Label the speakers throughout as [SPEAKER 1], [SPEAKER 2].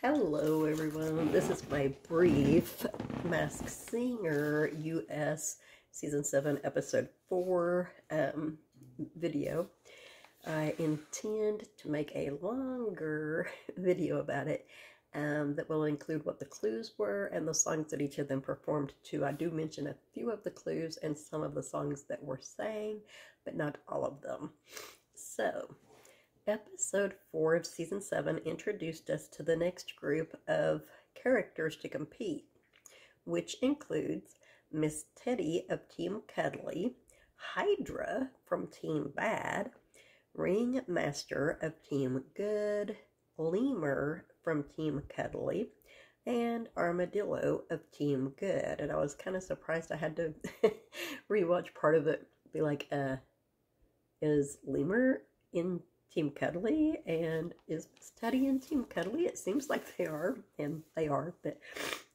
[SPEAKER 1] Hello everyone, this is my brief Masked Singer US Season 7 Episode 4 video. I intend to make a longer video about it that will include what the clues were and the songs that each of them performed to. I do mention a few of the clues and some of the songs that were sang, but not all of them. So, Episode 4 of Season 7 introduced us to the next group of characters to compete, which includes Miss Teddy of Team Cuddly, Hydra from Team Bad, Ringmaster of Team Good, Lemur from Team Cuddly, and Armadillo of Team Good. And I was kind of surprised I had to rewatch part of it, be like, is Lemur in Team Cuddly, and is Miss Teddy in Team Cuddly? It seems like they are, and they are, but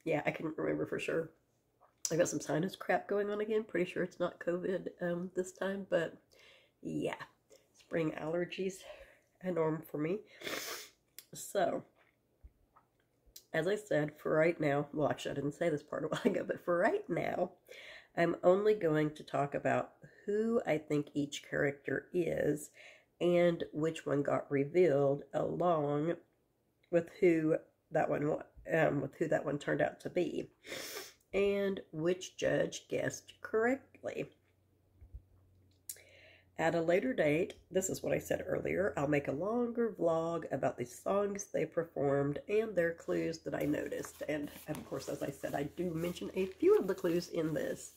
[SPEAKER 1] yeah, I couldn't remember for sure. I got some sinus crap going on again. Pretty sure it's not COVID this time, but yeah, spring allergies, a norm for me. So, as I said, for right now, well, actually, I didn't say this part a while ago, but for right now, I'm only going to talk about who I think each character is and which one got revealed, along with who that one turned out to be, and which judge guessed correctly. At a later date, this is what I said earlier, I'll make a longer vlog about the songs they performed and their clues that I noticed. And of course, as I said, I do mention a few of the clues in this.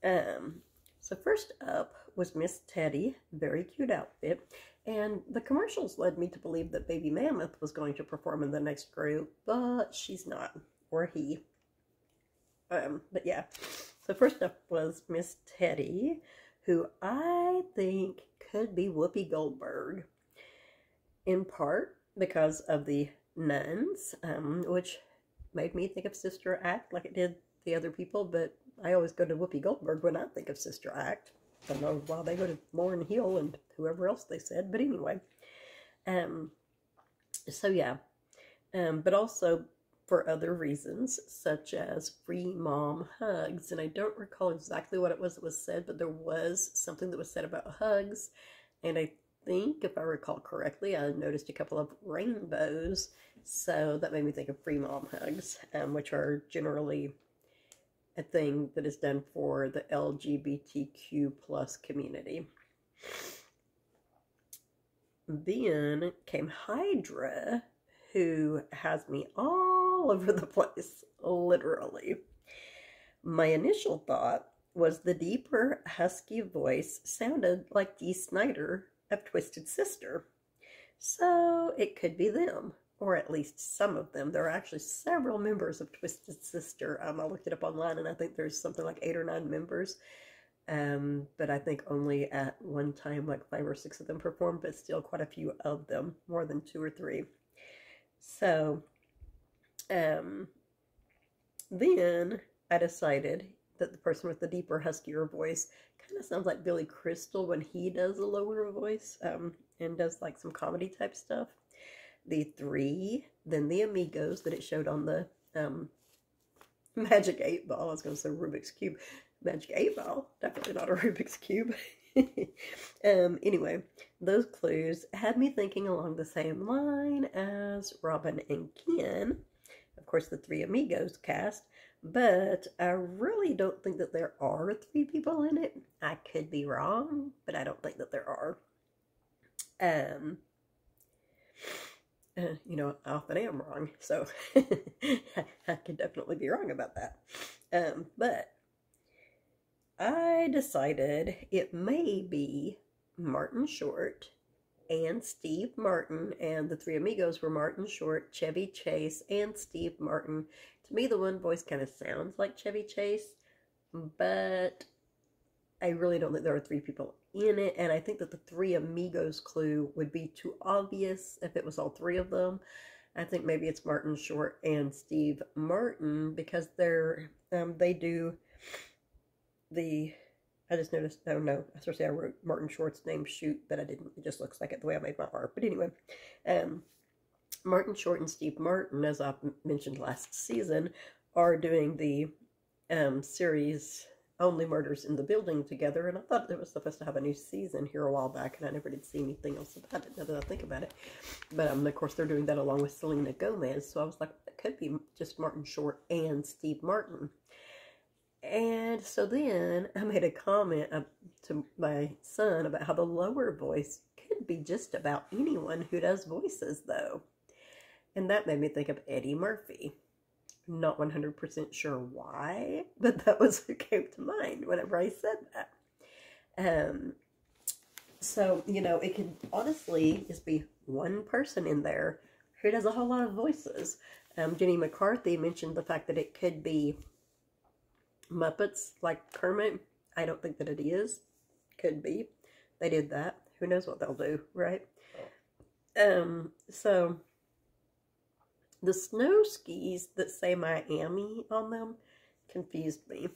[SPEAKER 1] So first up was Miss Teddy, very cute outfit, and the commercials led me to believe that Baby Mammoth was going to perform in the next group, but she's not, or he. But yeah, so first up was Miss Teddy, who I think could be Whoopi Goldberg, in part because of the nuns, which made me think of Sister Act like it did the other people, but I always go to Whoopi Goldberg when I think of Sister Act. I don't know why they go to Lauryn Hill and whoever else they said, but anyway. So yeah, but also for other reasons, such as free mom hugs. And I don't recall exactly what it was that was said, but there was something that was said about hugs. And I think, if I recall correctly, I noticed a couple of rainbows. So that made me think of free mom hugs, which are generally a thing that is done for the LGBTQ plus community. Then came Hydra, who has me all over the place, literally. My initial thought was the deeper, husky voice sounded like Dee Snider of Twisted Sister. So it could be them, or at least some of them. There are actually several members of Twisted Sister. I looked it up online, and I think there's something like 8 or 9 members. But I think only at one time, like 5 or 6 of them performed, but still quite a few of them, more than 2 or 3. So, then I decided that the person with the deeper, huskier voice kind of sounds like Billy Crystal when he does a lower voice, and does like some comedy type stuff. The 3, then the Amigos that it showed on the Magic 8 Ball. I was going to say Rubik's Cube. Magic 8 Ball, definitely not a Rubik's Cube. Anyway, those clues had me thinking along the same line as Robin and Ken, of course the 3 Amigos cast, but I really don't think that there are 3 people in it. I could be wrong, but I don't think that there are. You know, I often am wrong, so I could definitely be wrong about that. But I decided it may be Martin Short and Steve Martin, and the 3 Amigos were Martin Short, Chevy Chase, and Steve Martin. To me, the one voice kind of sounds like Chevy Chase, but I really don't think there are 3 people in it, and I think that the 3 Amigos clue would be too obvious if it was all 3 of them. I think maybe it's Martin Short and Steve Martin, because they do the, I just noticed, oh no, I was supposed to say I wrote Martin Short's name Shoot, but I didn't, it just looks like it the way I made my art. But anyway, Martin Short and Steve Martin, as I mentioned last season, are doing the series Only Murders in the Building together, and I thought it was supposed to have a new season here a while back, and I never did see anything else about it now that I think about it. But of course they're doing that along with Selena Gomez, so I was like, it could be just Martin Short and Steve Martin. And so then I made a comment to my son about how the lower voice could be just about anyone who does voices, though. And that made me think of Eddie Murphy. Not 100% sure why, but that was what came to mind whenever I said that. So, you know, it could honestly just be one person in there who does a whole lot of voices. Jenny McCarthy mentioned the fact that it could be Muppets like Kermit. I don't think that it is. Could be. They did that. Who knows what they'll do, right? So the snow skis that say Miami on them confused me.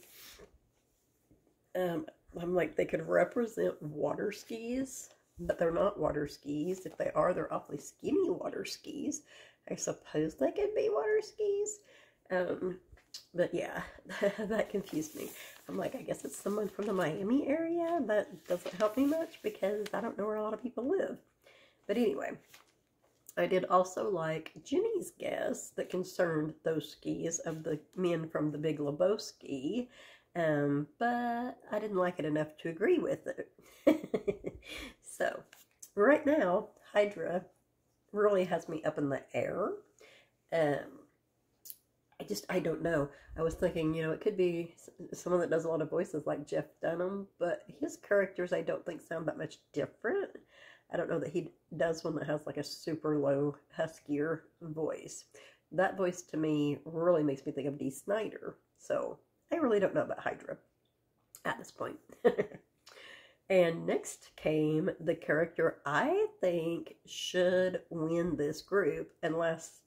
[SPEAKER 1] I'm like, they could represent water skis, but they're not water skis. If they are, they're awfully skinny water skis. I suppose they could be water skis. But yeah, that confused me. I'm like, I guess it's someone from the Miami area. That doesn't help me much because I don't know where a lot of people live. But anyway, I did also like Jenny's guess that concerned those skis of the men from the Big Lebowski, but I didn't like it enough to agree with it. So, right now, Hydra really has me up in the air. I don't know. I was thinking, you know, it could be someone that does a lot of voices like Jeff Dunham, but his characters I don't think sound that much different. I don't know that he does one that has like a super low, huskier voice. That voice to me really makes me think of Dee Snider. So I really don't know about Hydra at this point. And next came the character I think should win this group unless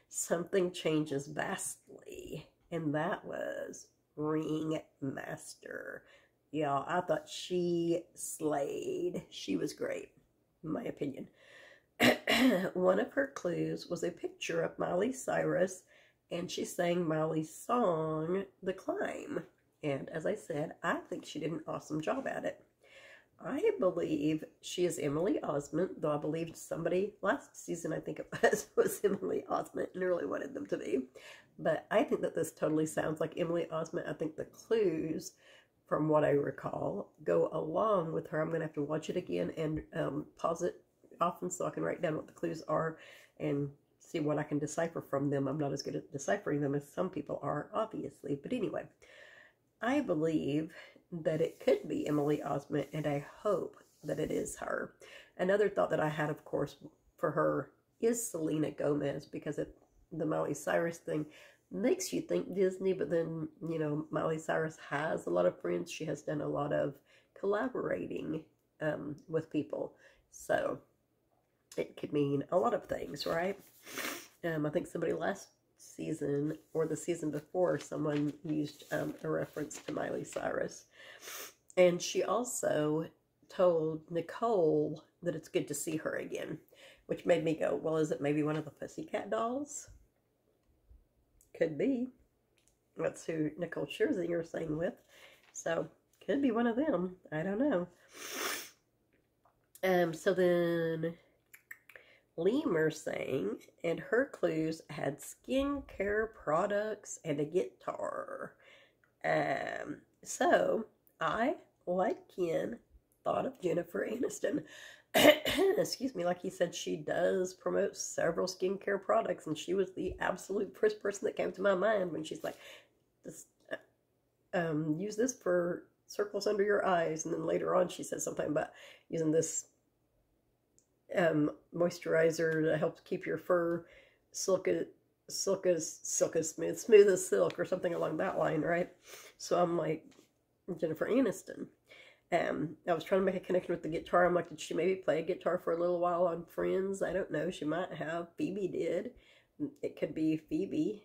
[SPEAKER 1] something changes vastly. And that was Ringmaster. Yeah, I thought she slayed. She was great, in my opinion. One of her clues was a picture of Miley Cyrus, and she sang Miley's song, The Climb. And as I said, I think she did an awesome job at it. I believe she is Emily Osment, though I believed somebody last season, I think it was Emily Osment, and really wanted them to be. But I think that this totally sounds like Emily Osment. I think the clues, from what I recall, go along with her. I'm going to have to watch it again and pause it often so I can write down what the clues are and see what I can decipher from them. I'm not as good at deciphering them as some people are, obviously. But anyway, I believe that it could be Emily Osment, and I hope that it is her. Another thought that I had, of course, for her is Selena Gomez, because the Miley Cyrus thing makes you think Disney, but then, you know, Miley Cyrus has a lot of friends. She has done a lot of collaborating with people. So it could mean a lot of things, right? I think somebody last season or the season before, someone used a reference to Miley Cyrus. And she also told Nicole that it's good to see her again, which made me go, well, is it maybe one of the Pussycat Dolls? Could be. That's who Nicole Scherzinger sang with. So, could be one of them. I don't know. So then Lemur sang, and her clues had skincare products and a guitar. So I, like Ken, thought of Jennifer Aniston. Excuse me, like he said, she does promote several skincare products, and she was the absolute first person that came to my mind when she's like, just use this for circles under your eyes. And then later on she says something about using this moisturizer that helps keep your fur smooth as silk, or something along that line, right? So I'm like, Jennifer Aniston. I was trying to make a connection with the guitar. I'm like, did she maybe play a guitar for a little while on Friends? I don't know. She might have. Phoebe did. It could be Phoebe.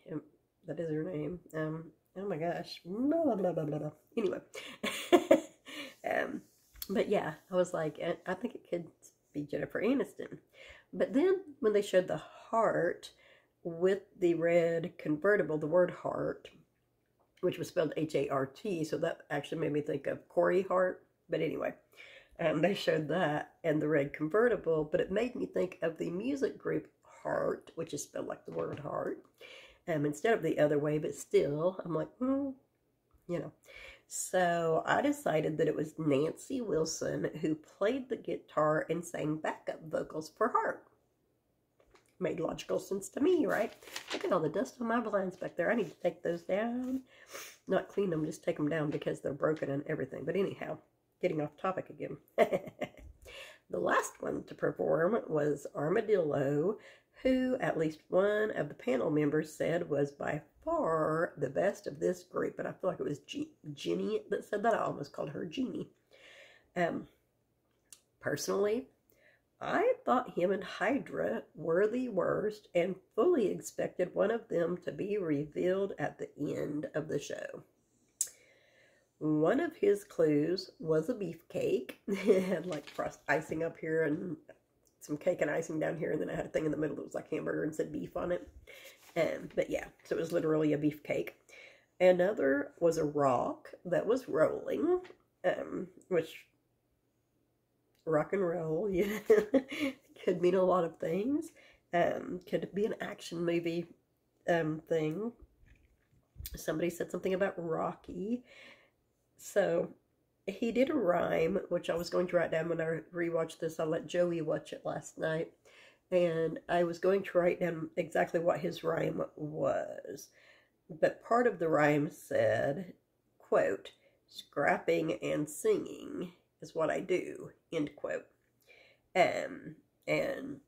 [SPEAKER 1] That is her name. Oh my gosh. Blah, blah, blah, blah, blah. Anyway. But yeah, I was like, I think it could be Jennifer Aniston. But then when they showed the heart with the red convertible, the word heart, which was spelled H-A-R-T, so that actually made me think of Corey Hart. But anyway, they showed that and the red convertible, but it made me think of the music group Heart, which is spelled like the word heart, instead of the other way, but still, I'm like, you know. So I decided that it was Nancy Wilson who played the guitar and sang backup vocals for Heart. Made logical sense to me, right? Look at all the dust on my blinds back there. I need to take those down. Not clean them, just take them down because they're broken and everything. But anyhow, getting off topic again. The last one to perform was Armadillo, who at least one of the panel members said was by far the best of this group. And I feel like it was Jenny that said that. I almost called her Jeannie. Personally, I thought him and Hydra were the worst and fully expected one of them to be revealed at the end of the show. One of his clues was a beefcake. It had like frost icing up here and some cake and icing down here, and then I had a thing in the middle that was like hamburger and said beef on it. But yeah, so it was literally a beefcake. Another was a rock that was rolling, which rock and roll, yeah, could mean a lot of things. Could be an action movie thing. Somebody said something about Rocky. So he did a rhyme, which I was going to write down when I rewatched this. I let Joey watch it last night. And I was going to write down exactly what his rhyme was. But part of the rhyme said, quote, scrapping and singing is what I do, end quote. And then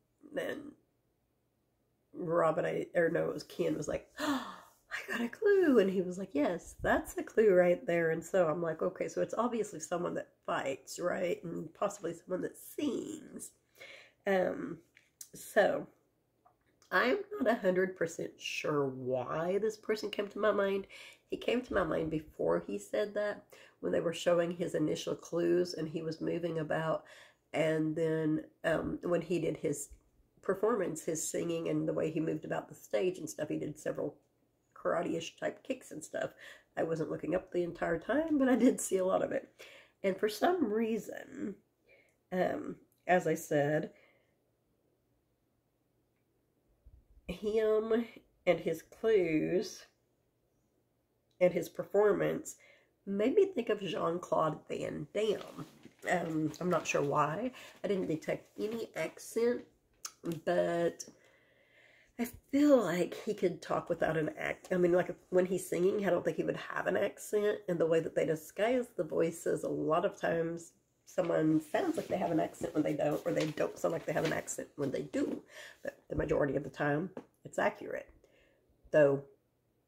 [SPEAKER 1] it was Ken was like, oh, I got a clue. And he was like, yes, that's a clue right there. And so I'm like, okay, so it's obviously someone that fights, right? And possibly someone that sings. So I'm not 100% sure why this person came to my mind. He came to my mind before he said that, when they were showing his initial clues and he was moving about. And then when he did his performance, his singing and the way he moved about the stage and stuff, he did several karate-ish type kicks and stuff. I wasn't looking up the entire time, but I did see a lot of it. And for some reason, as I said, him and his clues and his performance made me think of Jean-Claude Van Damme. I'm not sure why. I didn't detect any accent, but I feel like he could talk without an accent. I mean, like when he's singing, I don't think he would have an accent. And the way that they disguise the voices, a lot of times someone sounds like they have an accent when they don't, or they don't sound like they have an accent when they do. But the majority of the time, it's accurate. Though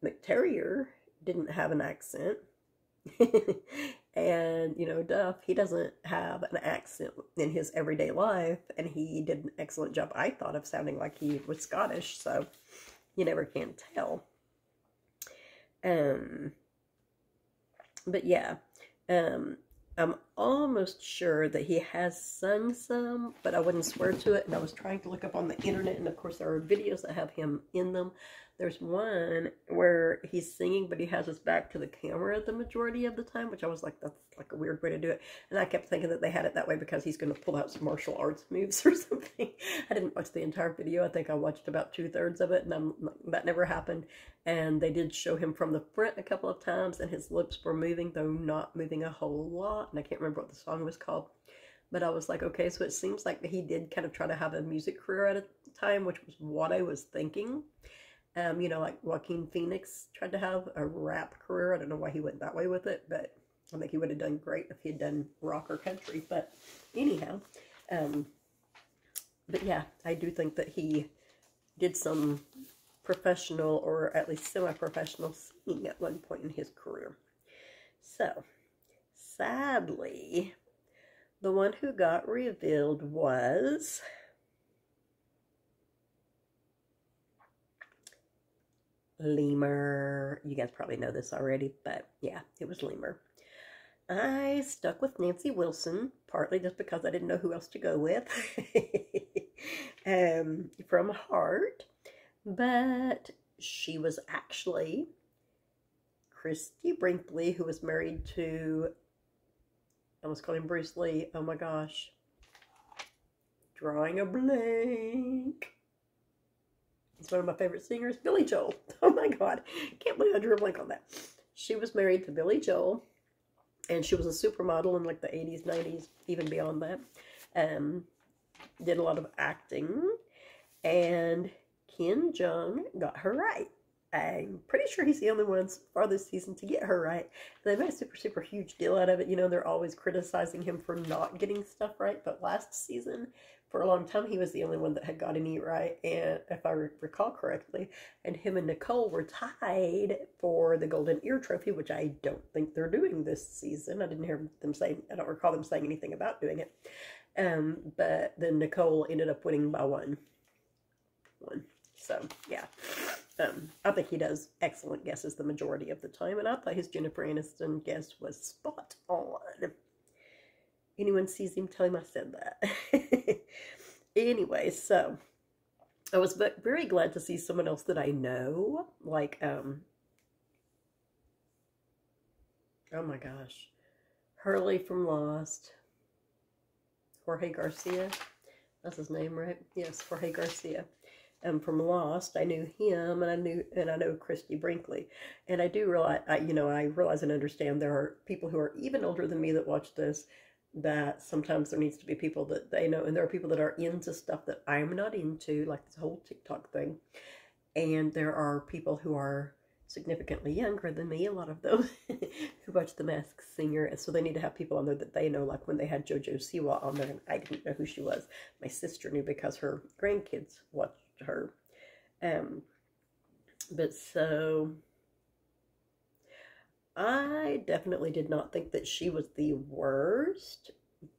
[SPEAKER 1] McTerrier didn't have an accent. And, you know, Duff, he doesn't have an accent in his everyday life, and he did an excellent job, I thought, of sounding like he was Scottish, so you never can tell. But yeah, I'm almost sure that he has sung some, but I wouldn't swear to it, and I was trying to look up on the internet, and of course there are videos that have him in them. There's one where he's singing, but he has his back to the camera the majority of the time, which I was like, that's like a weird way to do it. And I kept thinking that they had it that way because he's going to pull out some martial arts moves or something. I didn't watch the entire video. I think I watched about 2/3 of it, and that never happened. And they did show him from the front a couple of times, and his lips were moving, though not moving a whole lot. And I can't remember what the song was called. But I was like, okay, so it seems like he did kind of try to have a music career at a time, which was what I was thinking. You know, like Joaquin Phoenix tried to have a rap career. I don't know why he went that way with it, but I think he would have done great if he had done rock or country. But anyhow, but yeah, I do think that he did some professional or at least semi-professional singing at one point in his career. So, sadly, the one who got revealed was Lemur. You guys probably know this already, but yeah, it was Lemur. I stuck with Nancy Wilson, partly just because I didn't know who else to go with, from Heart, but she was actually Christy Brinkley, who was married to, I almost called him Bruce Lee, oh my gosh, drawing a blank. He's one of my favorite singers, Billy Joel. Oh my God, can't believe I drew a blank on that. She was married to Billy Joel, and she was a supermodel in like the 80s, 90s, even beyond that. Did a lot of acting, and Ken Jeong got her right. I'm pretty sure he's the only one so far this season to get her right. They made a super, super huge deal out of it. You know, they're always criticizing him for not getting stuff right, but last season, for a long time, he was the only one that had gotten it right, and if I recall correctly, and him and Nicole were tied for the Golden Ear Trophy, which I don't think they're doing this season. I didn't hear them say, I don't recall them saying anything about doing it. But then Nicole ended up winning by one. So, yeah. I think he does excellent guesses the majority of the time, and I thought his Jennifer Aniston guess was spot on. Anyone sees him, tell him I said that. Anyway, so I was very glad to see someone else that I know, like, oh my gosh, Hurley from Lost, Jorge Garcia, that's his name, right? Yes, Jorge Garcia. From Lost, I knew him, and I know Christy Brinkley, and I do realize, I realize and understand there are people who are even older than me that watch this, that sometimes there needs to be people that they know, and there are people that are into stuff that I'm not into, like this whole TikTok thing, and there are people who are significantly younger than me, a lot of them, who watch The Masked Singer, and so they need to have people on there that they know, like when they had JoJo Siwa on there, and I didn't know who she was. My sister knew because her grandkids watched her. But so I definitely did not think that she was the worst,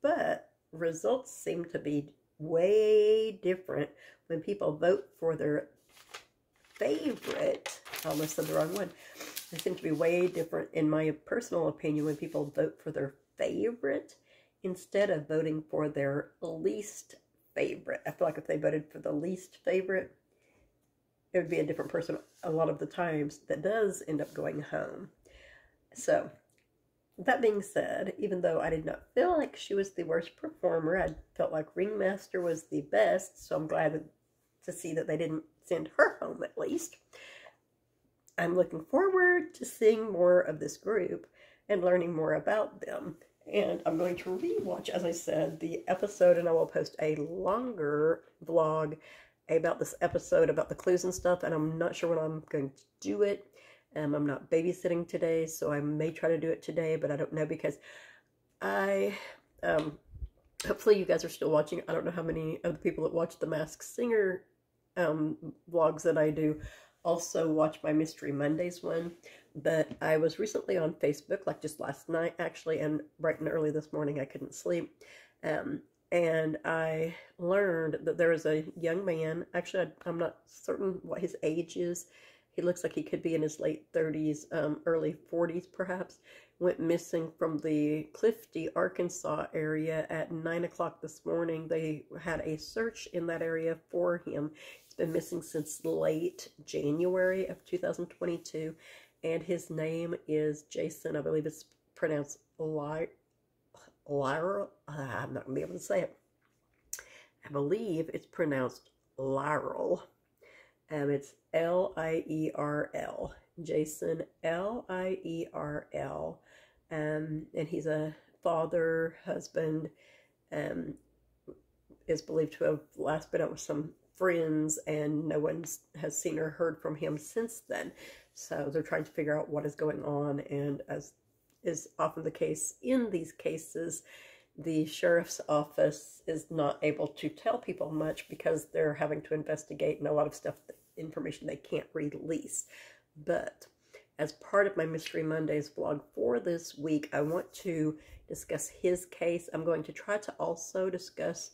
[SPEAKER 1] but results seem to be way different when people vote for their favorite. I almost said the wrong one. They seem to be way different, in my personal opinion, when people vote for their favorite instead of voting for their least favorite. I feel like if they voted for the least favorite, it would be a different person a lot of the times that does end up going home. So, that being said, even though I did not feel like she was the worst performer, I felt like Ringmaster was the best, so I'm glad to see that they didn't send her home at least. I'm looking forward to seeing more of this group and learning more about them. And I'm going to rewatch, as I said, the episode, and I will post a longer vlog about this episode, about the clues and stuff, and I'm not sure when I'm going to do it. I'm not babysitting today, so I may try to do it today, but I don't know, because I, hopefully you guys are still watching. I don't know how many of the people that watch the Masked Singer vlogs that I do also watch my Mystery Mondays one, but I was recently on Facebook, like just last night actually, and bright and early this morning I couldn't sleep, and I learned that there is a young man, actually I'm not certain what his age is. He looks like he could be in his late 30s, early 40s perhaps, went missing from the Clifty, Arkansas area at 9 o'clock this morning. They had a search in that area for him. He's been missing since late January of 2022, and his name is Jason, I believe it's pronounced Lierl. I'm not going to be able to say it. I believe it's pronounced Lierl. It's L-I-E-R-L. Jason, L-I-E-R-L. And he's a father, husband, is believed to have last been out with some friends, and no one has seen or heard from him since then. So they're trying to figure out what is going on, and as is often the case in these cases, the sheriff's office is not able to tell people much because they're having to investigate, and a lot of stuff, information they can't release. But as part of my Mystery Mondays vlog for this week, I want to discuss his case. I'm going to try to also discuss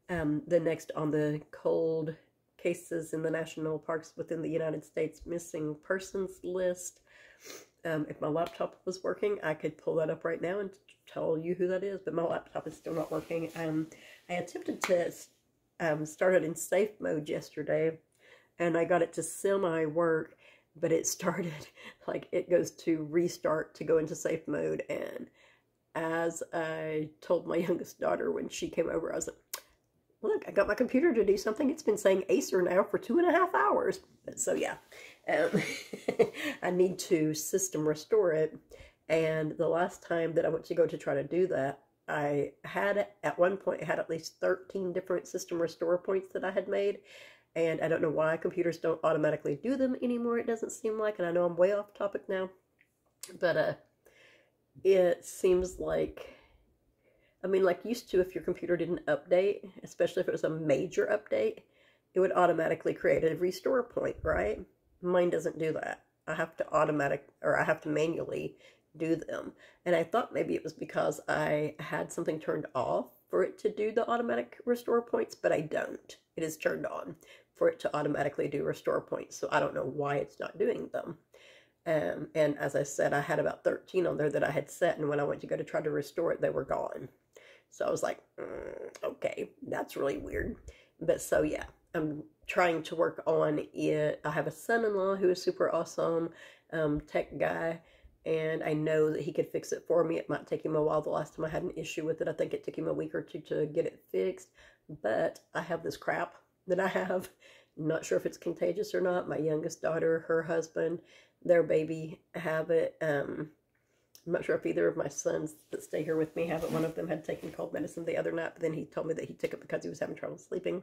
[SPEAKER 1] the next on the cold cases in the national parks within the United States missing persons list. If my laptop was working, I could pull that up right now and tell you who that is, but my laptop is still not working. I attempted to start it in safe mode yesterday, and I got it to semi-work, but it started, like, it goes to restart to go into safe mode, and as I told my youngest daughter when she came over, I was like, look, I got my computer to do something. It's been saying Acer now for 2.5 hours. So yeah, I need to system restore it. And the last time that I went to go to try to do that, I had, at one point, had at least 13 different system restore points that I had made. And I don't know why computers don't automatically do them anymore, it doesn't seem like. And I know I'm way off topic now. But it seems like, I mean, like used to, if your computer didn't update, especially if it was a major update, it would automatically create a restore point, right? Mine doesn't do that. I have to manually do them. And I thought maybe it was because I had something turned off for it to do the automatic restore points, but I don't. It is turned on for it to automatically do restore points, so I don't know why it's not doing them. And as I said, I had about 13 on there that I had set, and when I went to go to try to restore it, they were gone. So I was like, okay, that's really weird. But so yeah, I'm trying to work on it. I have a son-in-law who is super awesome, tech guy, and I know that he could fix it for me. It might take him a while. The last time I had an issue with it, I think it took him a week or two to get it fixed. But I have this crap that I have. I'm not sure if it's contagious or not. My youngest daughter, her husband, their baby have it. I'm not sure if either of my sons that stay here with me have it. One of them had taken cold medicine the other night, but then he told me that he took it because he was having trouble sleeping.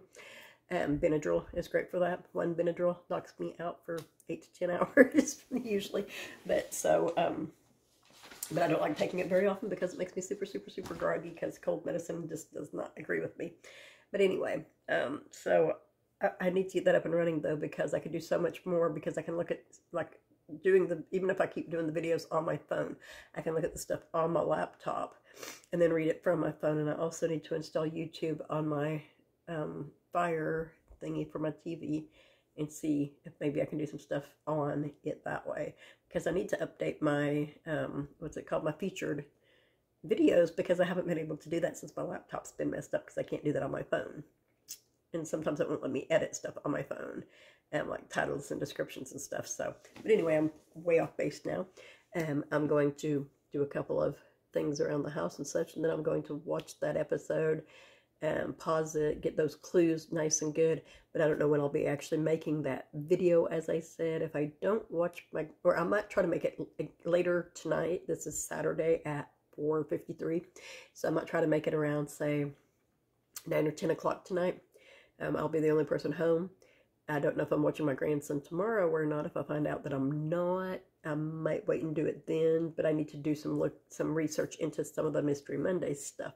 [SPEAKER 1] Benadryl is great for that. One Benadryl knocks me out for 8 to 10 hours usually. But so, but I don't like taking it very often because it makes me super, super, super groggy because cold medicine just does not agree with me. But anyway, so I need to get that up and running though, because I could do so much more, because I can look at, like, even if I keep doing the videos on my phone, I can look at the stuff on my laptop and then read it from my phone. And I also need to install YouTube on my Fire thingy for my TV and see if maybe I can do some stuff on it that way, because I need to update my what's it called, my featured videos, because I haven't been able to do that since my laptop's been messed up, because I can't do that on my phone. And sometimes it won't let me edit stuff on my phone, and like titles and descriptions and stuff. So, but anyway, I'm way off base now. I'm going to do a couple of things around the house and such, and then I'm going to watch that episode and pause it, get those clues nice and good. But I don't know when I'll be actually making that video, as I said. If I don't watch my, or I might try to make it later tonight. This is Saturday at 4:53. So I might try to make it around, say, 9 or 10 o'clock tonight. I'll be the only person home. I don't know if I'm watching my grandson tomorrow or not. If I find out that I'm not, I might wait and do it then. But I need to do some research into some of the Mystery Monday stuff.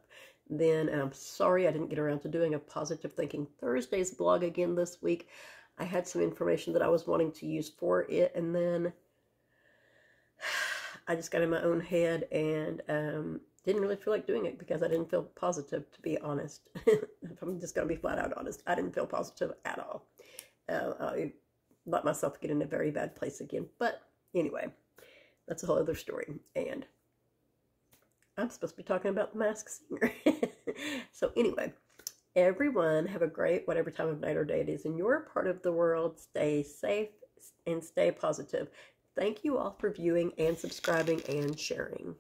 [SPEAKER 1] Then, I'm sorry I didn't get around to doing a Positive Thinking Thursdays blog again this week. I had some information that I was wanting to use for it, and then I just got in my own head and didn't really feel like doing it because I didn't feel positive, to be honest. If I'm just going to be flat out honest, I didn't feel positive at all. I let myself get in a very bad place again. But anyway, that's a whole other story. And I'm supposed to be talking about the Masked Singer. So anyway, everyone have a great, whatever time of night or day it is in your part of the world. Stay safe and stay positive. Thank you all for viewing and subscribing and sharing.